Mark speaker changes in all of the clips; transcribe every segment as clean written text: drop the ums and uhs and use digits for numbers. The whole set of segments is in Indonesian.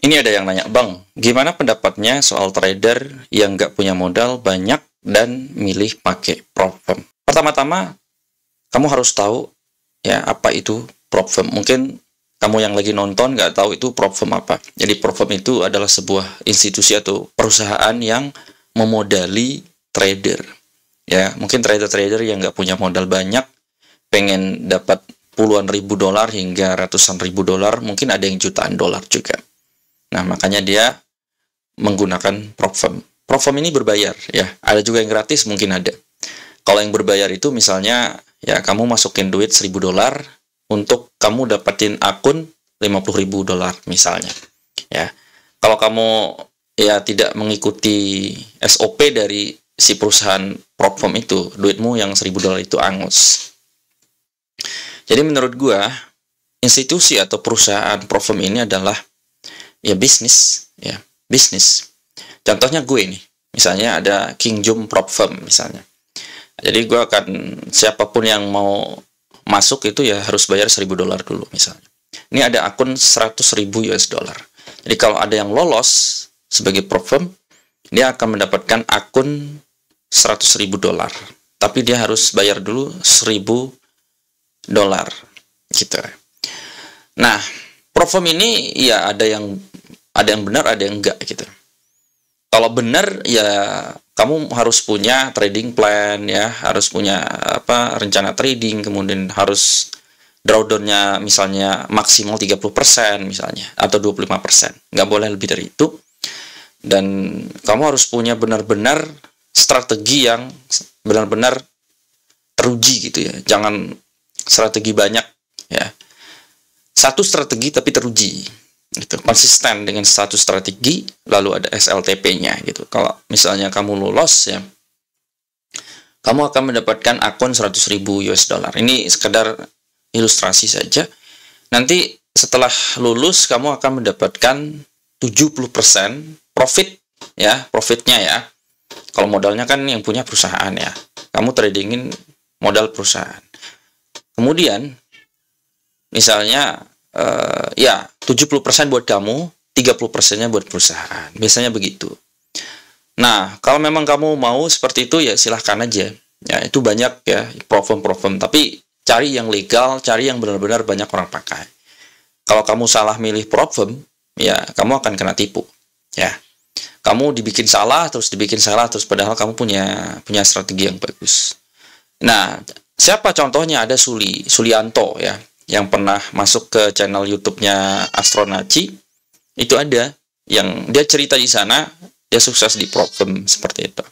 Speaker 1: Ini ada yang nanya, Bang, gimana pendapatnya soal trader yang nggak punya modal banyak dan milih pakai prop firm? Pertama-tama, kamu harus tahu ya apa itu prop firm. Mungkin kamu yang lagi nonton nggak tahu itu prop firm apa. Jadi prop firm itu adalah sebuah institusi atau perusahaan yang memodali trader. Ya, mungkin trader-trader yang nggak punya modal banyak, pengen dapat puluhan ribu dolar hingga ratusan ribu dolar, mungkin ada yang jutaan dolar juga. Nah, makanya dia menggunakan prop firm. Prop firm ini berbayar, ya. Ada juga yang gratis, mungkin ada. Kalau yang berbayar itu misalnya, ya kamu masukin duit 1.000 dolar untuk kamu dapetin akun 50 ribu dolar misalnya. Ya, kalau kamu ya tidak mengikuti SOP dari si perusahaan prop firm itu, duitmu yang 1.000 dolar itu angus. Jadi menurut gua, institusi atau perusahaan prop firm ini adalah ya bisnis, ya bisnis. Contohnya gue nih, misalnya ada King Jum Prop Firm misalnya. Jadi gue akan, siapapun yang mau masuk itu ya harus bayar 1.000 dolar dulu misalnya. Ini ada akun 100.000 US dollar. Jadi kalau ada yang lolos sebagai prop firm, dia akan mendapatkan akun 100.000 dolar. Tapi dia harus bayar dulu 1.000 dolar gitu. Nah, prop firm ini ya ada yang benar, ada yang enggak gitu. Kalau benar ya kamu harus punya trading plan ya, harus punya rencana trading, kemudian harus drawdown-nya misalnya maksimal 30% misalnya atau 25%. Nggak boleh lebih dari itu. Dan kamu harus punya benar-benar strategi yang benar-benar teruji gitu ya. Jangan strategi banyak ya. Satu strategi tapi teruji gitu, konsisten dengan satu strategi, lalu ada SLTP-nya gitu. Kalau misalnya kamu lolos ya, kamu akan mendapatkan akun 100.000 US dollar. Ini sekedar ilustrasi saja. Nanti setelah lulus kamu akan mendapatkan 70% profit ya, profitnya ya. Kalau modalnya kan yang punya perusahaan ya. Kamu tradingin modal perusahaan. Kemudian misalnya ya 70% buat kamu, 30%-nya buat perusahaan. Biasanya begitu. Nah, kalau memang kamu mau seperti itu ya silahkan aja. Ya, itu banyak ya prop firm. Tapi cari yang legal, cari yang benar-benar banyak orang pakai. Kalau kamu salah milih prop firm, ya kamu akan kena tipu. Ya. Kamu dibikin salah terus padahal kamu punya strategi yang bagus. Nah, siapa contohnya? Ada Sulianto ya, yang pernah masuk ke channel YouTube-nya Astronaci. Itu ada yang dia cerita di sana dia sukses di prop firm seperti itu.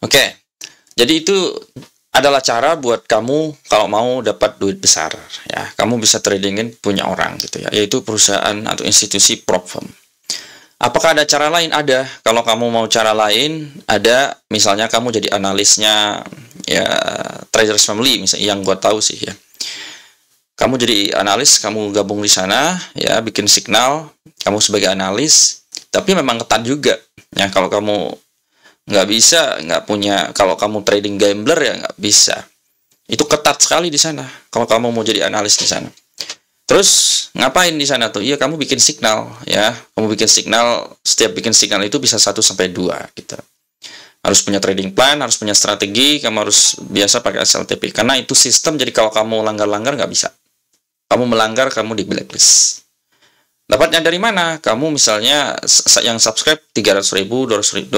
Speaker 1: Oke. Jadi itu adalah cara buat kamu kalau mau dapat duit besar ya. Kamu bisa tradingin punya orang gitu ya, yaitu perusahaan atau institusi prop firm. Apakah ada cara lain? Ada. Kalau kamu mau cara lain, ada. Misalnya kamu jadi analisnya ya Traders Family misalnya, yang gue tahu sih ya. Kamu jadi analis, kamu gabung di sana ya, bikin signal, kamu sebagai analis. Tapi memang ketat juga ya. Kalau kamu nggak bisa, nggak punya, kalau kamu trading gambler ya nggak bisa. Itu ketat sekali di sana. Kalau kamu mau jadi analis di sana. Terus ngapain di sana tuh? Iya, kamu bikin signal ya. Kamu bikin signal, setiap bikin signal itu bisa 1-2 gitu. Harus punya trading plan, harus punya strategi, kamu harus biasa pakai SLTP. Karena itu sistem, jadi kalau kamu langgar-langgar nggak bisa. Kamu melanggar, kamu di blacklist. Dapatnya dari mana? Kamu misalnya yang subscribe 300.000, 250.000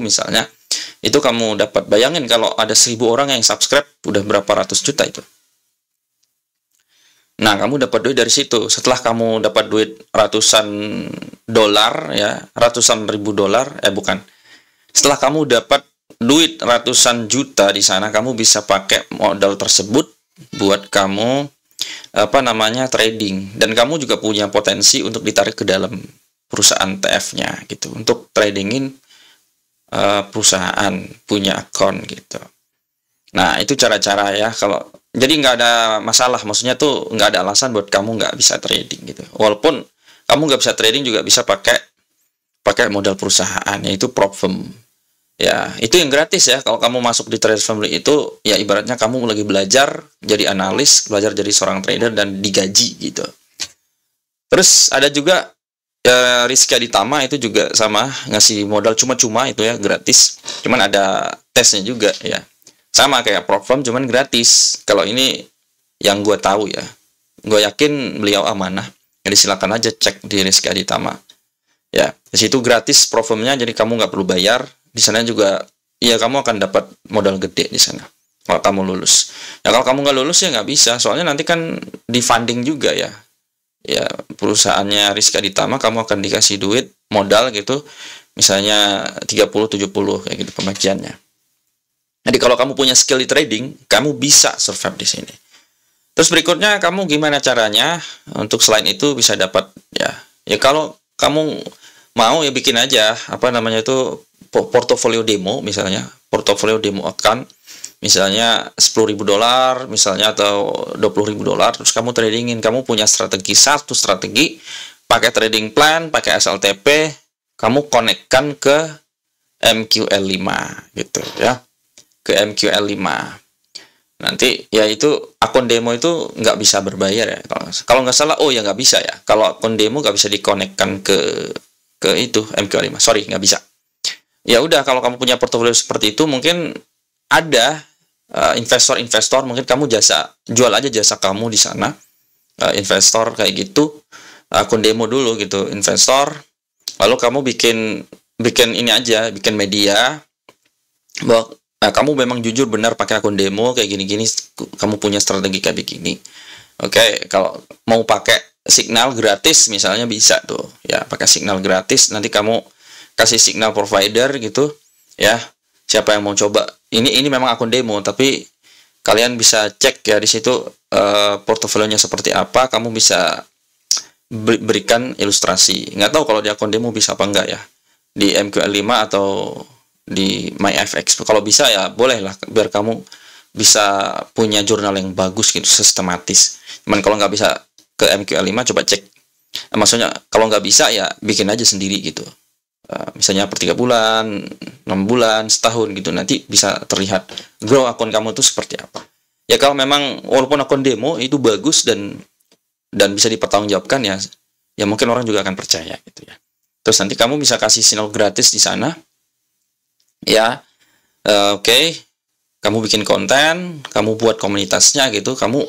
Speaker 1: misalnya. Itu kamu dapat, bayangin kalau ada 1.000 orang yang subscribe, udah berapa ratus juta itu. Nah, kamu dapat duit dari situ. Setelah kamu dapat duit ratusan dolar ya, ratusan ribu dolar, bukan. Setelah kamu dapat duit ratusan juta di sana, kamu bisa pakai modal tersebut buat kamu trading, dan kamu juga punya potensi untuk ditarik ke dalam perusahaan TF-nya gitu, untuk tradingin perusahaan, punya akun gitu. Nah, itu cara-cara ya. Kalau jadi nggak ada masalah, maksudnya tuh nggak ada alasan buat kamu nggak bisa trading gitu. Walaupun kamu nggak bisa trading juga bisa pakai modal perusahaan, yaitu prop firm. Ya, itu yang gratis ya. Kalau kamu masuk di Traders Family itu ya ibaratnya kamu lagi belajar jadi analis, belajar jadi seorang trader dan digaji gitu. Terus ada juga Rizky Aditama, itu juga sama, ngasih modal cuma-cuma itu ya, gratis. Cuman ada tesnya juga ya. Sama kayak Profem, cuman gratis. Kalau ini yang gue tahu ya, gue yakin beliau amanah. Jadi silakan aja cek di Rizky Aditama. Ya, di situ gratis Profemnya, jadi kamu nggak perlu bayar. Di sana juga, ya kamu akan dapat modal gede di sana. Kalau kamu lulus. Ya kalau kamu nggak lulus ya nggak bisa. Soalnya nanti kan di funding juga ya. Ya perusahaannya Rizky Aditama, kamu akan dikasih duit modal gitu. Misalnya 30-70 kayak gitu pembagiannya. Jadi kalau kamu punya skill di trading, kamu bisa survive di sini. Terus berikutnya, kamu gimana caranya untuk selain itu bisa dapat ya? Ya kalau kamu mau ya bikin aja apa namanya itu portofolio demo, misalnya portofolio demo account, misalnya $10.000 misalnya atau $20.000, terus kamu tradingin. Kamu punya satu strategi, pakai trading plan, pakai SLTP, kamu konekkan ke MQL5 gitu ya. Ke MQL5. Nanti ya itu akun demo itu nggak bisa berbayar ya. Kalau nggak salah, oh ya nggak bisa ya. Kalau akun demo nggak bisa dikonekkan ke itu MQL5. Sorry, nggak bisa. Ya udah, kalau kamu punya portofolio seperti itu, mungkin ada investor-investor, mungkin kamu jual aja jasa kamu di sana. Investor kayak gitu, akun demo dulu gitu, investor. Lalu kamu bikin ini aja, bikin media bahwa kamu memang jujur benar pakai akun demo kayak gini-gini, kamu punya strategi kayak begini. Oke, kalau mau pakai signal gratis misalnya bisa tuh ya, pakai signal gratis. Nanti kamu kasih signal provider gitu ya, siapa yang mau coba. Ini memang akun demo, tapi kalian bisa cek ya di situ portofolionya seperti apa. Kamu bisa berikan ilustrasi. Nggak tahu kalau di akun demo bisa apa enggak ya, di MQL5 atau di MyFX. Kalau bisa ya boleh lah, biar kamu bisa punya jurnal yang bagus gitu, sistematis. Cuman kalau nggak bisa ke MQL5, coba cek. Maksudnya kalau nggak bisa ya bikin aja sendiri gitu. Misalnya per 3 bulan, 6 bulan, setahun gitu. Nanti bisa terlihat grow akun kamu tuh seperti apa. Ya kalau memang walaupun akun demo itu bagus dan bisa dipertanggungjawabkan ya mungkin orang juga akan percaya gitu ya. Terus nanti kamu bisa kasih sinyal gratis di sana. Ya, oke. Kamu bikin konten, kamu buat komunitasnya gitu, kamu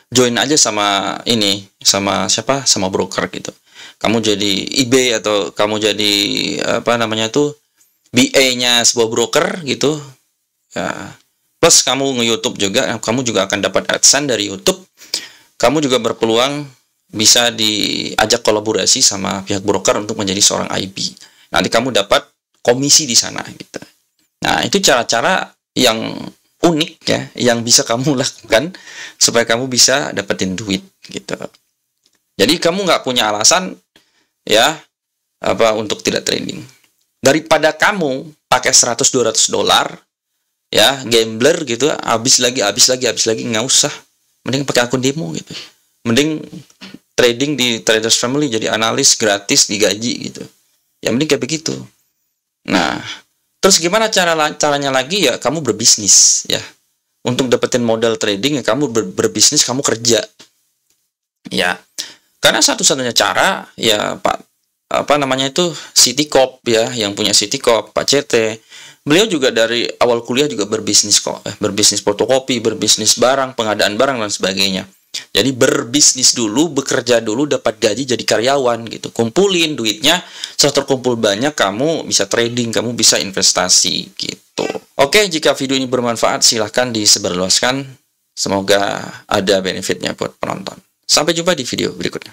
Speaker 1: join aja sama ini, sama siapa, sama broker gitu. Kamu jadi eBay atau kamu jadi apa namanya tuh BA-nya sebuah broker gitu. Ya. Plus kamu nge-YouTube juga, kamu juga akan dapat AdSense dari YouTube. Kamu juga berpeluang bisa diajak kolaborasi sama pihak broker untuk menjadi seorang IB. Nanti kamu dapat komisi di sana gitu. Nah, itu cara-cara yang unik ya, yang bisa kamu lakukan supaya kamu bisa dapetin duit gitu. Jadi kamu nggak punya alasan ya apa untuk tidak trading. Daripada kamu pakai $100-200 ya, gambler gitu, habis lagi, nggak usah. Mending pakai akun demo gitu. Mending trading di Traders Family, jadi analis gratis, digaji gitu. Ya mending kayak begitu. Nah, terus gimana caranya lagi ya, kamu berbisnis ya. Untuk dapetin modal trading ya kamu berbisnis, kamu kerja. Ya. Karena satu-satunya cara ya Pak apa namanya itu Citicorp ya, yang punya Citicorp, Pak CT. Beliau juga dari awal kuliah juga berbisnis kok, berbisnis fotokopi, berbisnis barang, pengadaan barang dan sebagainya. Jadi berbisnis dulu, bekerja dulu, dapat gaji jadi karyawan gitu. Kumpulin duitnya, setelah terkumpul banyak kamu bisa trading, kamu bisa investasi gitu. Oke, jika video ini bermanfaat silahkan disebarluaskan. Semoga ada benefitnya buat penonton. Sampai jumpa di video berikutnya.